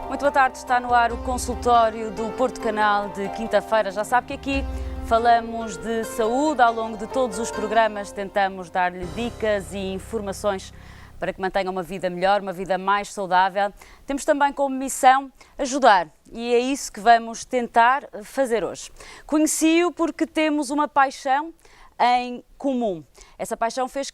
Muito boa tarde, está no ar o consultório do Porto Canal de quinta-feira. Já sabe que aqui falamos de saúde, ao longo de todos os programas tentamos dar-lhe dicas e informações para que mantenha uma vida melhor, uma vida mais saudável. Temos também como missão ajudar e é isso que vamos tentar fazer hoje. Conheci-o porque temos uma paixão em comum. Essa paixão fez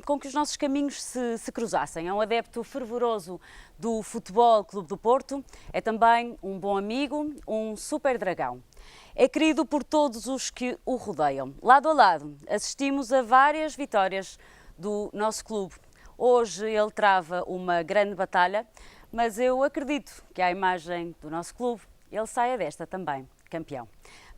com que os nossos caminhos se cruzassem. É um adepto fervoroso do Futebol Clube do Porto, é também um bom amigo, um super dragão. É querido por todos os que o rodeiam. Lado a lado, assistimos a várias vitórias do nosso clube. Hoje ele trava uma grande batalha, mas eu acredito que à imagem do nosso clube ele saia desta também, campeão.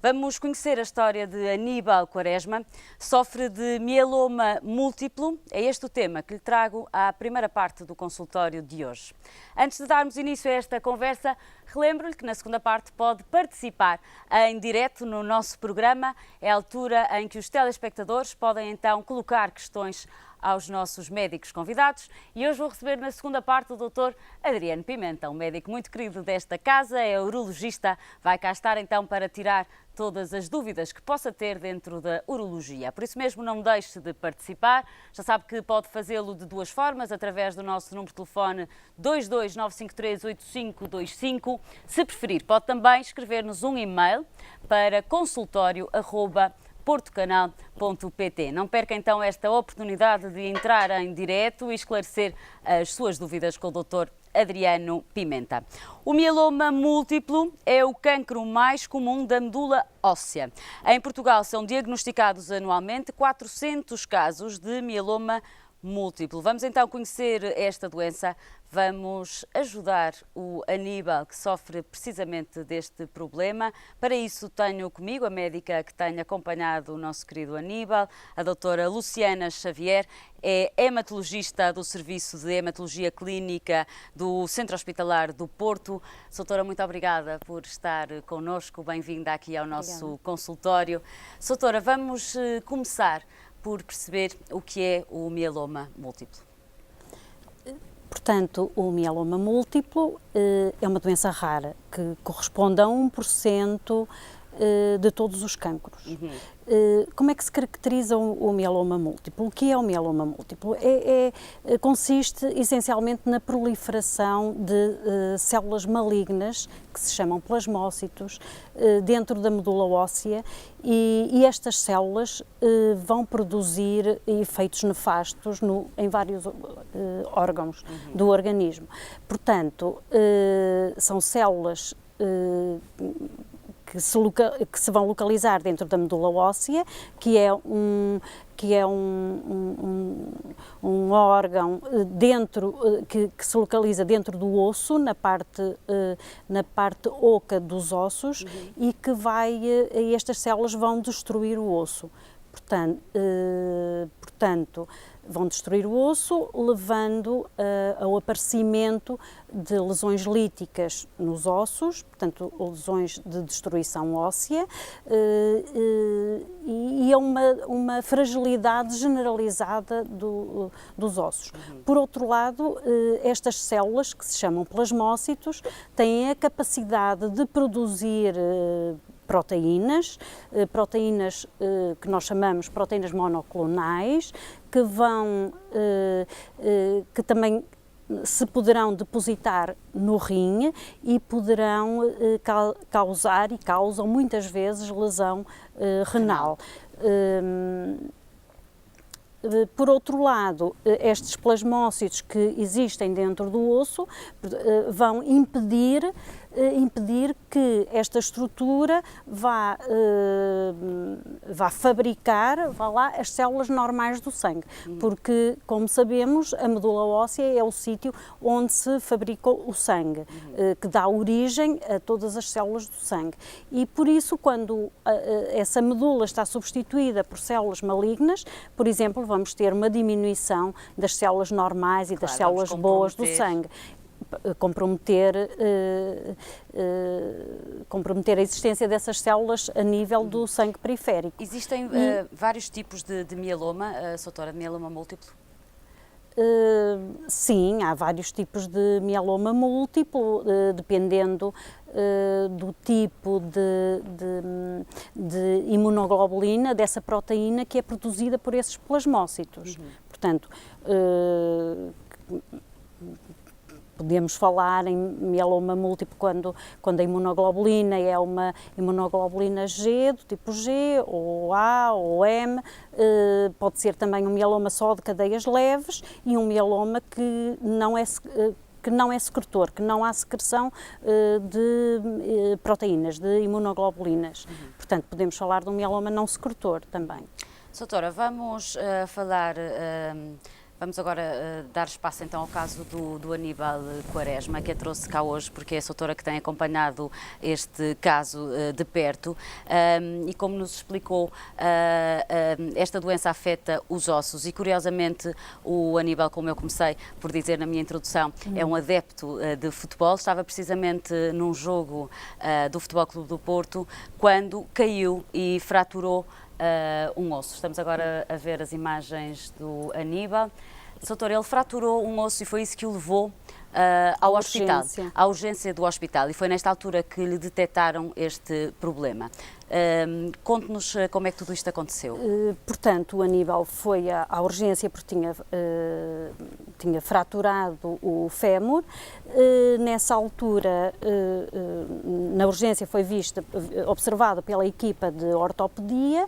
Vamos conhecer a história de Aníbal Quaresma, sofre de mieloma múltiplo. É este o tema que lhe trago à primeira parte do consultório de hoje. Antes de darmos início a esta conversa, relembro-lhe que na segunda parte pode participar em direto no nosso programa. É a altura em que os telespectadores podem então colocar questões aos nossos médicos convidados e hoje vou receber na segunda parte o Dr. Adriano Pimenta, um médico muito querido desta casa, é urologista, vai cá estar então para tirar todas as dúvidas que possa ter dentro da urologia. Por isso mesmo não deixe de participar, já sabe que pode fazê-lo de duas formas, através do nosso número de telefone 229538525, se preferir pode também escrever-nos um e-mail para consultorio@portocanal.pt. Não perca então esta oportunidade de entrar em direto e esclarecer as suas dúvidas com o Dr. Adriano Pimenta. O mieloma múltiplo é o cancro mais comum da medula óssea. Em Portugal são diagnosticados anualmente 400 casos de mieloma múltiplo. Vamos então conhecer esta doença. Vamos ajudar o Aníbal, que sofre precisamente deste problema. Para isso tenho comigo a médica que tem acompanhado o nosso querido Aníbal, a doutora Luciana Xavier, é hematologista do Serviço de Hematologia Clínica do Centro Hospitalar do Porto. Doutora, muito obrigada por estar connosco, bem-vinda aqui ao nosso consultório. Doutora, vamos começar por perceber o que é o mieloma múltiplo. Portanto, o mieloma múltiplo é uma doença rara que corresponde a 1% de todos os cancros. Como é que se caracteriza o mieloma múltiplo? O que é o mieloma múltiplo? Consiste essencialmente na proliferação de células malignas, que se chamam plasmócitos, dentro da medula óssea e estas células vão produzir efeitos nefastos em vários órgãos do organismo. Portanto, são células que se vão localizar dentro da medula óssea, que é um órgão que se localiza dentro do osso, na parte oca dos ossos, e que estas células vão destruir o osso. Portanto, vão destruir o osso, levando ao aparecimento de lesões líticas nos ossos, portanto, lesões de destruição óssea, e a uma fragilidade generalizada dos ossos. Por outro lado, estas células, que se chamam plasmócitos, têm a capacidade de produzir proteínas que nós chamamos proteínas monoclonais, que também se poderão depositar no rim e poderão causar e causam muitas vezes lesão renal. Por outro lado, estes plasmócitos que existem dentro do osso vão impedir que esta estrutura vá fabricar as células normais do sangue, porque, como sabemos, a medula óssea é o sítio onde se fabrica o sangue, que dá origem a todas as células do sangue. E por isso, quando essa medula está substituída por células malignas, por exemplo, vamos ter uma diminuição das células normais e das células boas do sangue. Comprometer a existência dessas células a nível do sangue periférico. Existem vários tipos de mieloma, doutora, de mieloma múltiplo? Sim, há vários tipos de mieloma múltiplo, dependendo do tipo de imunoglobulina, dessa proteína que é produzida por esses plasmócitos. Portanto, podemos falar em mieloma múltiplo quando a imunoglobulina é uma imunoglobulina G, do tipo G, ou A, ou M. Pode ser também um mieloma só de cadeias leves e um mieloma que não é secretor, que não há secreção de proteínas, de imunoglobulinas. Portanto, podemos falar de um mieloma não secretor também. Doutora, vamos falar... Vamos agora dar espaço então ao caso do Aníbal Quaresma, que a trouxe cá hoje, porque é a doutora que tem acompanhado este caso de perto. E como nos explicou, esta doença afeta os ossos e, curiosamente, o Aníbal, como eu comecei por dizer na minha introdução, é um adepto de futebol. Estava precisamente num jogo do Futebol Clube do Porto quando caiu e fraturou um osso. Estamos agora a ver as imagens do Aníbal. Doutor, ele fraturou um osso e foi isso que o levou ao hospital, à urgência do hospital, e foi nesta altura que lhe detectaram este problema. Conte-nos como é que tudo isto aconteceu. Portanto, o Aníbal foi à urgência porque tinha fraturado o fémur. Nessa altura, na urgência foi observado pela equipa de ortopedia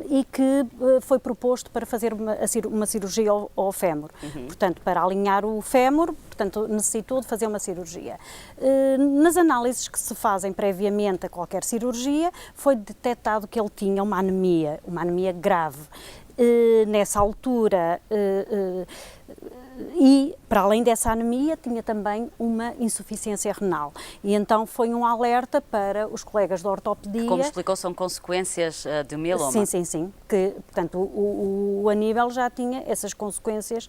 e que foi proposto para fazer uma cirurgia ao fémur. Portanto, para alinhar o fémur, portanto, necessitou de fazer uma cirurgia. Nas análises que se fazem previamente a qualquer cirurgia, foi detectado que ele tinha uma anemia grave. Nessa altura, e para além dessa anemia, tinha também uma insuficiência renal. E então foi um alerta para os colegas da ortopedia. Como explicou, são consequências do mieloma. Sim. Que, portanto, o Aníbal já tinha essas consequências,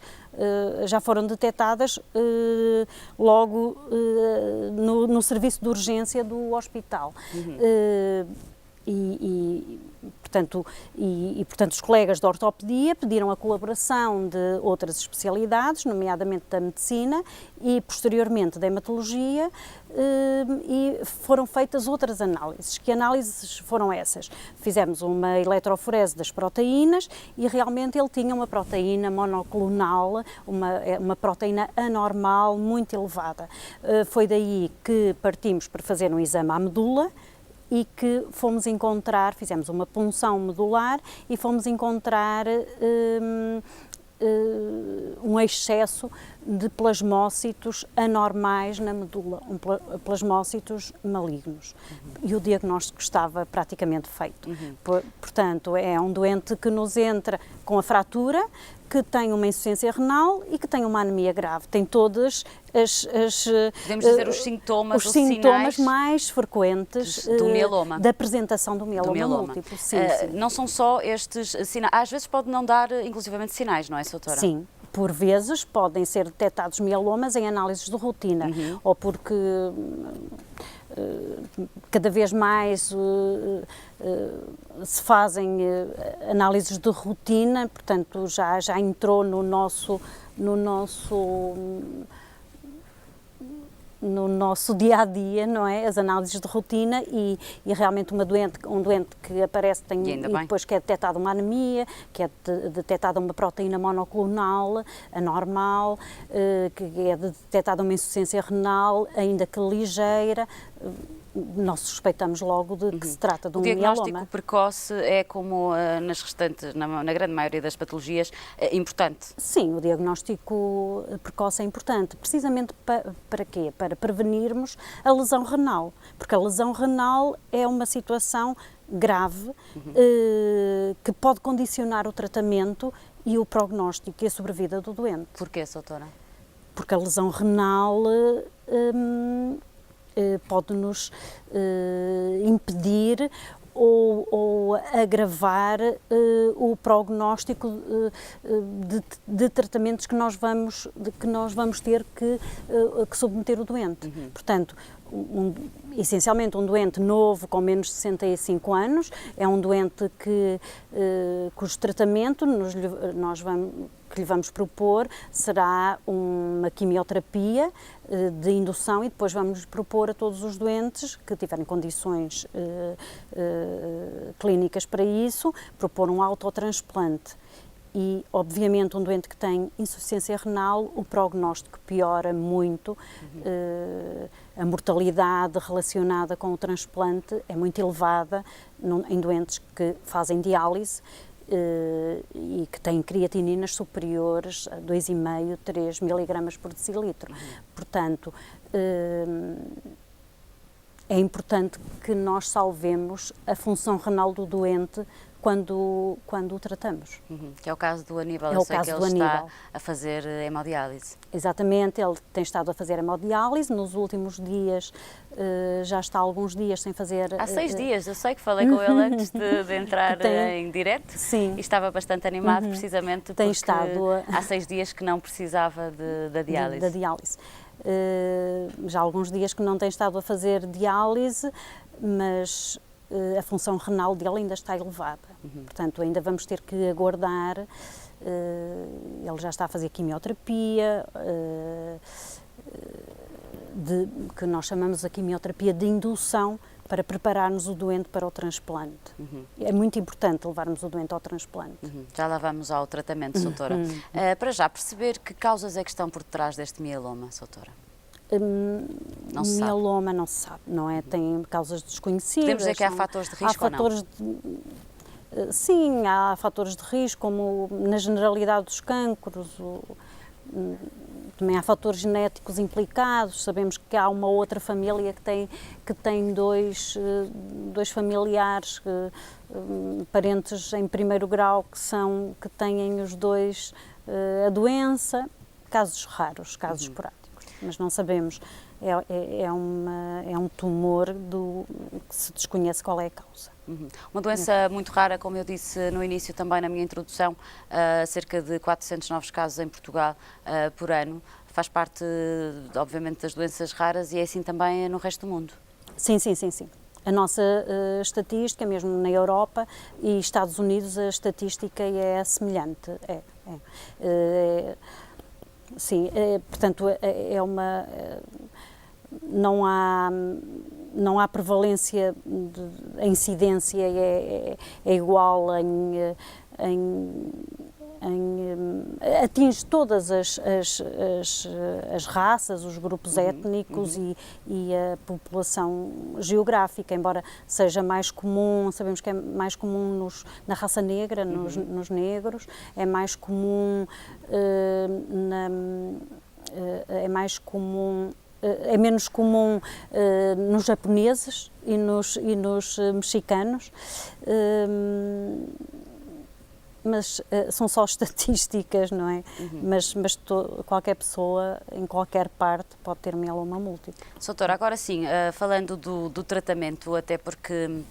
já foram detectadas logo no serviço de urgência do hospital. Portanto, os colegas da ortopedia pediram a colaboração de outras especialidades, nomeadamente da medicina e, posteriormente, da hematologia, e foram feitas outras análises. Que análises foram essas? Fizemos uma eletroforese das proteínas e realmente ele tinha uma proteína monoclonal, uma proteína anormal muito elevada. Foi daí que partimos para fazer um exame à medula, e que fizemos uma punção medular e fomos encontrar um excesso de plasmócitos anormais na medula, plasmócitos malignos. E o diagnóstico estava praticamente feito. Portanto, é um doente que nos entra com a fratura, que tem uma insuficiência renal e que tem uma anemia grave. Tem todas podemos dizer os sintomas sinais mais frequentes do mieloma. Da apresentação do mieloma múltiplo. Sim. Não são só estes sinais, às vezes pode não dar inclusivamente sinais, não é, doutora? Sim. Por vezes podem ser detectados mielomas em análises de rotina, ou porque cada vez mais se fazem análises de rotina, portanto já entrou no nosso dia-a-dia, não é? As análises de rotina e realmente um doente que aparece e depois que é detectada uma anemia, que é detectada uma proteína monoclonal anormal, que é detectada uma insuficiência renal, ainda que ligeira, nós suspeitamos logo de que se trata de um mieloma. O diagnóstico precoce é como nas restantes, na grande maioria das patologias, importante? Sim, o diagnóstico precoce é importante, precisamente para quê? Para prevenirmos a lesão renal, porque a lesão renal é uma situação grave que pode condicionar o tratamento e o prognóstico e a sobrevida do doente. Porquê, doutora? Porque a lesão renal pode-nos impedir ou agravar o prognóstico de tratamentos que nós vamos ter que submeter o doente. Portanto, essencialmente um doente novo com menos de 65 anos, é um doente cujo tratamento que lhe vamos propor será uma quimioterapia de indução e depois vamos propor a todos os doentes que tiverem condições clínicas para isso, propor um autotransplante. E, obviamente, um doente que tem insuficiência renal, o prognóstico piora muito, a mortalidade relacionada com o transplante é muito elevada em doentes que fazem diálise e que têm creatininas superiores a 2,5, 3 miligramas por decilitro. Portanto, é importante que nós salvemos a função renal do doente quando o tratamos. Que é o caso do Aníbal, eu sei que ele está a fazer hemodiálise. Exatamente, ele tem estado a fazer hemodiálise, nos últimos dias, já está há alguns dias sem fazer... Há 6 dias, eu sei que falei com ele antes de entrar em direto. Sim. E estava bastante animado, precisamente porque há 6 dias que não precisava da diálise. Da diálise. Já há alguns dias que não tem estado a fazer diálise, mas a função renal dele ainda está elevada. Portanto, ainda vamos ter que aguardar. Ele já está a fazer quimioterapia, que nós chamamos a quimioterapia de indução, para prepararmos o doente para o transplante. É muito importante levarmos o doente ao transplante. Já lá vamos ao tratamento, doutora. Para já, perceber que causas é que estão por trás deste mieloma, doutora? Não se mieloma sabe. Não se sabe, não é? Tem causas desconhecidas. Podemos dizer que há fatores de risco ou não? Sim, há fatores de risco, como na generalidade dos cancros, também há fatores genéticos implicados. Sabemos que há uma outra família que tem dois familiares, parentes em primeiro grau, que têm os dois a doença. Casos raros, casos esporádicos. Mas não sabemos, é um tumor que se desconhece qual é a causa. Uma doença muito rara, como eu disse no início também na minha introdução, cerca de 400 novos casos em Portugal por ano, faz parte, obviamente, das doenças raras e é assim também no resto do mundo. Sim. A nossa estatística, mesmo na Europa e Estados Unidos, a estatística é semelhante. Sim, portanto, não há prevalência, a incidência é igual atinge todas as raças, os grupos étnicos e a população geográfica, embora seja mais comum, sabemos que é mais comum na raça negra, nos negros, é mais comum é menos comum nos japoneses e nos mexicanos, mas são só estatísticas, não é? Mas qualquer pessoa, em qualquer parte, pode ter mieloma múltiplo. Doutora, agora sim, falando do tratamento, até porque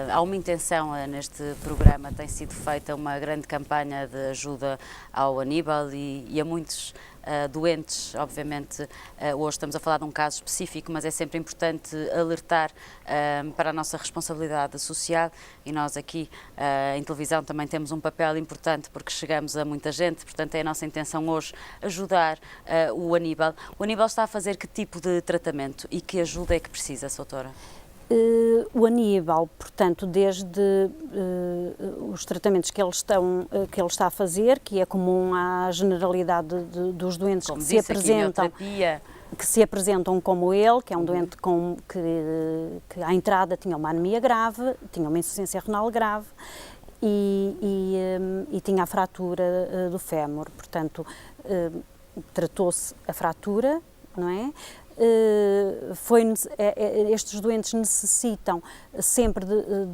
há uma intenção neste programa, tem sido feita uma grande campanha de ajuda ao Aníbal e a muitos doentes, obviamente. Hoje estamos a falar de um caso específico, mas é sempre importante alertar para a nossa responsabilidade social e nós aqui em televisão também temos um papel importante porque chegamos a muita gente, portanto é a nossa intenção hoje ajudar o Aníbal. O Aníbal está a fazer que tipo de tratamento e que ajuda é que precisa, doutora? O Aníbal, portanto, desde os tratamentos que ele está a fazer, que é comum à generalidade dos doentes como que disse, se apresentam como ele, que é um doente que à entrada tinha uma anemia grave, tinha uma insuficiência renal grave e tinha a fratura do fémur. Portanto, tratou-se a fratura, não é? Estes doentes necessitam sempre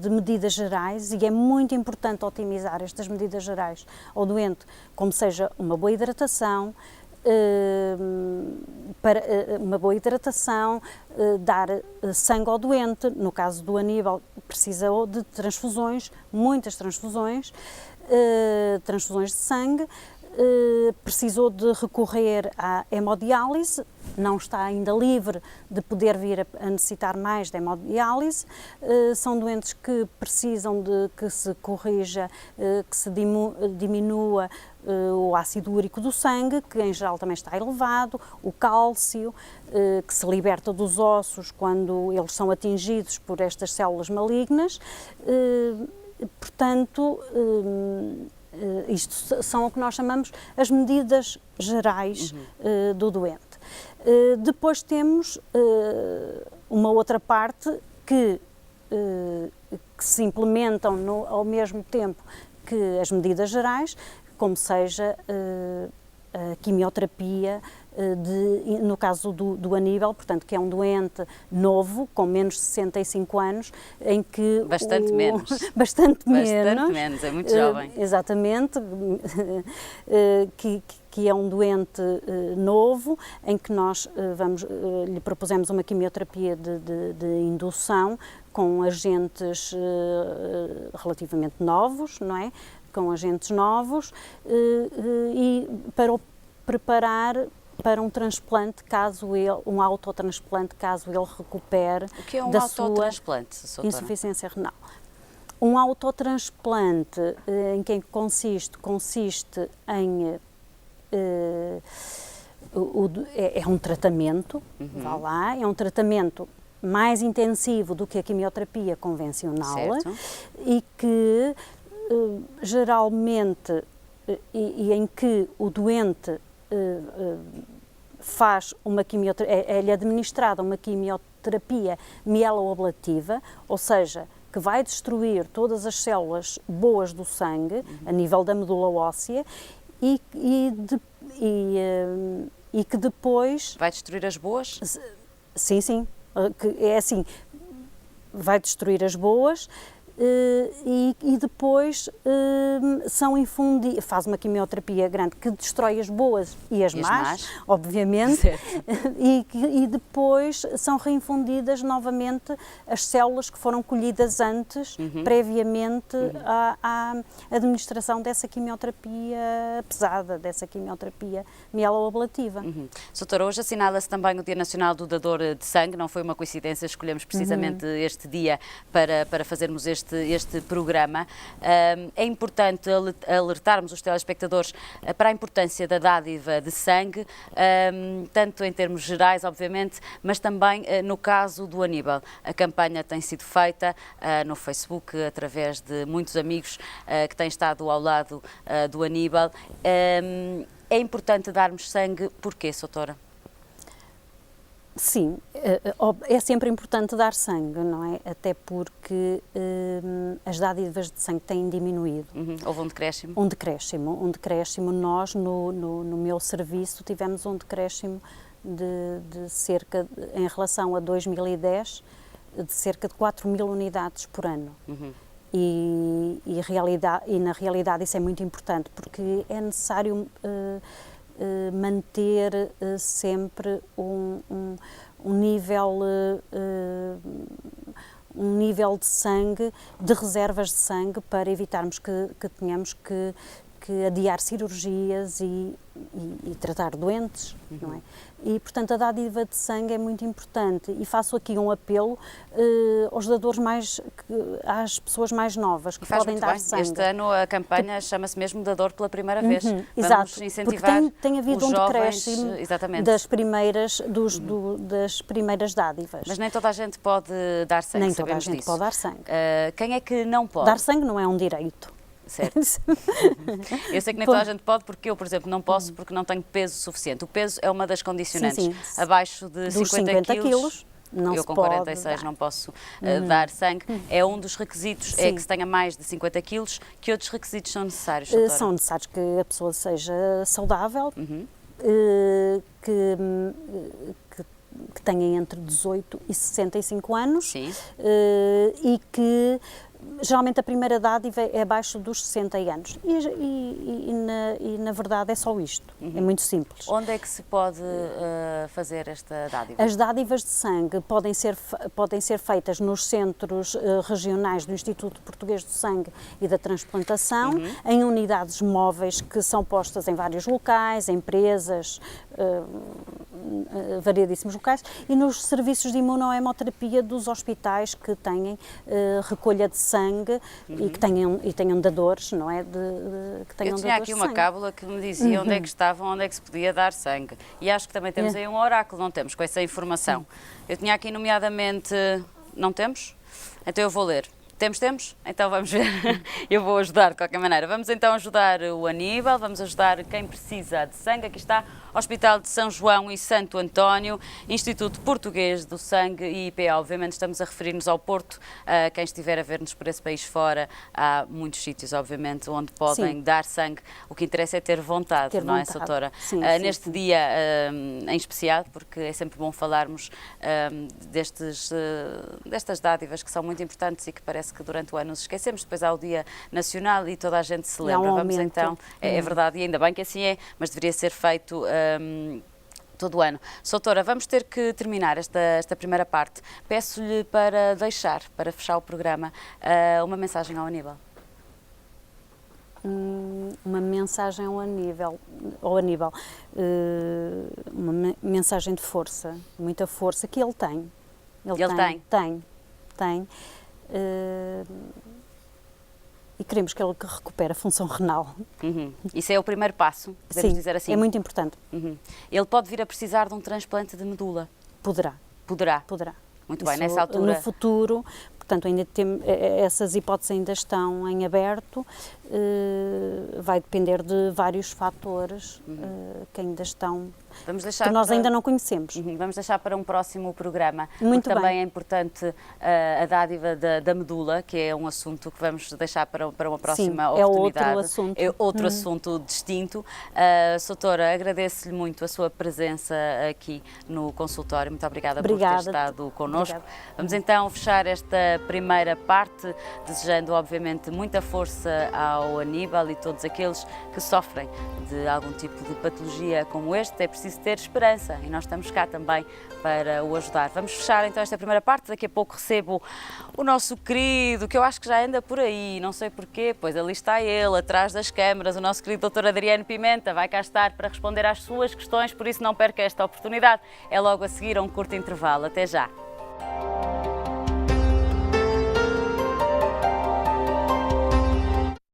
de medidas gerais e é muito importante otimizar estas medidas gerais ao doente, como seja uma boa hidratação, dar sangue ao doente. No caso do Aníbal, precisou de transfusões, muitas transfusões de sangue. Precisou de recorrer à hemodiálise, não está ainda livre de poder vir a necessitar mais de hemodiálise. São doentes que precisam de que se corrija, que se diminua o ácido úrico do sangue, que em geral também está elevado, o cálcio, que se liberta dos ossos quando eles são atingidos por estas células malignas. Portanto, isto são o que nós chamamos as medidas gerais do doente. Depois temos uma outra parte que se implementam ao mesmo tempo que as medidas gerais, como seja a quimioterapia, no caso do Aníbal, portanto, que é um doente novo, com menos de 65 anos, em que... Bastante menos. Bastante menos, é muito jovem. Exatamente, que é um doente novo, em que nós lhe propusemos uma quimioterapia de indução com agentes relativamente novos, não é? Com agentes novos, e para o preparar para um transplante, um autotransplante, caso ele recupere o que é um da autotransplante, sua insuficiência renal. Um autotransplante em que consiste em é um tratamento, vá lá, é um tratamento mais intensivo do que a quimioterapia convencional, certo, e que geralmente e em que o doente faz uma quimioterapia, é-lhe administrada uma quimioterapia mieloablativa, ou seja, que vai destruir todas as células boas do sangue, a nível da medula óssea, e que depois... Vai destruir as boas? Sim, sim. É assim, vai destruir as boas e depois faz uma quimioterapia grande que destrói as boas e as más, obviamente, e depois são reinfundidas novamente as células que foram colhidas antes, previamente à administração dessa quimioterapia pesada, dessa quimioterapia mieloablativa. Doutora, hoje assinala-se também o Dia Nacional do Dador de Sangue, não foi uma coincidência, escolhemos precisamente este dia para fazermos este programa. É importante alertarmos os telespectadores para a importância da dádiva de sangue, tanto em termos gerais, obviamente, mas também no caso do Aníbal. A campanha tem sido feita no Facebook, através de muitos amigos que têm estado ao lado do Aníbal. É importante darmos sangue, porquê, doutora? Sim, é sempre importante dar sangue, não é? Até porque as dádivas de sangue têm diminuído. Houve um decréscimo? Um decréscimo. Nós, no meu serviço, tivemos um decréscimo de cerca, em relação a 2010, de cerca de 4.000 unidades por ano. E na realidade isso é muito importante, porque é necessário manter sempre um nível de sangue, de reservas de sangue, para evitarmos que tenhamos que adiar cirurgias e tratar doentes, não é? E, portanto, a dádiva de sangue é muito importante, e faço aqui um apelo aos dadores às pessoas mais novas que podem dar sangue. Este ano a campanha chama-se mesmo Dador pela primeira vez. Exato, vamos incentivar porque tem havido um decréscimo das primeiras dádivas. Mas nem toda a gente pode dar sangue, nem toda a gente pode dar sangue. Quem é que não pode? Dar sangue não é um direito. Certo. Eu sei que nem toda a gente pode, porque eu, por exemplo, não posso porque não tenho peso suficiente. O peso é uma das condicionantes. Sim. Abaixo de 50 quilos, eu com 46 dar. Não posso dar sangue. É um dos requisitos, é que se tenha mais de 50 quilos. Que outros requisitos são necessários, doutora? São necessários que a pessoa seja saudável, que tenha entre 18 e 65 anos. Sim. E que geralmente a primeira dádiva é abaixo dos 60 anos e na verdade é só isto, é muito simples. Onde é que se pode fazer esta dádiva? As dádivas de sangue podem ser feitas nos centros regionais do Instituto Português do Sangue e da Transplantação, em unidades móveis que são postas em vários locais, empresas, variadíssimos locais, e nos serviços de imunohemoterapia dos hospitais que têm recolha de sangue e que tenham dadores, não é? Que tenham Eu tinha aqui uma cábula que me dizia onde é que estavam, onde é que se podia dar sangue. E acho que também temos aí um oráculo, não temos, com essa informação. Eu tinha aqui nomeadamente... Não temos? Então eu vou ler. Temos? Então vamos ver. Eu vou ajudar de qualquer maneira. Vamos então ajudar o Aníbal, vamos ajudar quem precisa de sangue. Aqui está, Hospital de São João e Santo António, Instituto Português do Sangue e IPA. Obviamente estamos a referir-nos ao Porto. Quem estiver a ver-nos por esse país fora, há muitos sítios, obviamente, onde podem dar sangue. O que interessa é ter vontade, não é, doutora? Sim, neste dia em especial, porque é sempre bom falarmos destas dádivas que são muito importantes e que parece que durante o ano nos esquecemos. Depois há o Dia Nacional e toda a gente se lembra. Vamos então, é verdade, e ainda bem que assim é, mas deveria ser feito todo o ano. Doutora, vamos ter que terminar esta primeira parte. Peço-lhe para deixar, para fechar o programa, uma mensagem ao Aníbal. Uma mensagem ao Aníbal, uma mensagem de força, muita força que ele tem. Ele tem. E queremos que ele recupere a função renal. Isso é o primeiro passo, podemos dizer assim? É muito importante. Ele pode vir a precisar de um transplante de medula? Poderá. Muito Isso, bem, nessa altura... No futuro, portanto, ainda essas hipóteses ainda estão em aberto, vai depender de vários fatores que ainda estão, que nós ainda não conhecemos. Vamos deixar para um próximo programa. Muito bem. Também é importante a dádiva da medula, que é um assunto que vamos deixar para uma próxima oportunidade. É outro assunto. É outro assunto distinto. Doutora, agradeço-lhe muito a sua presença aqui no consultório. Muito obrigada por ter estado connosco. Vamos então fechar esta primeira parte, desejando obviamente muita força ao Aníbal e todos aqueles que sofrem de algum tipo de patologia como este. É preciso ter esperança e nós estamos cá também para o ajudar. Vamos fechar então esta primeira parte. Daqui a pouco recebo o nosso querido, que eu acho que já anda por aí, não sei porquê, pois ali está ele, atrás das câmaras, o nosso querido Dr. Adriano Pimenta, vai cá estar para responder às suas questões, por isso não perca esta oportunidade. É logo a seguir a um curto intervalo. Até já!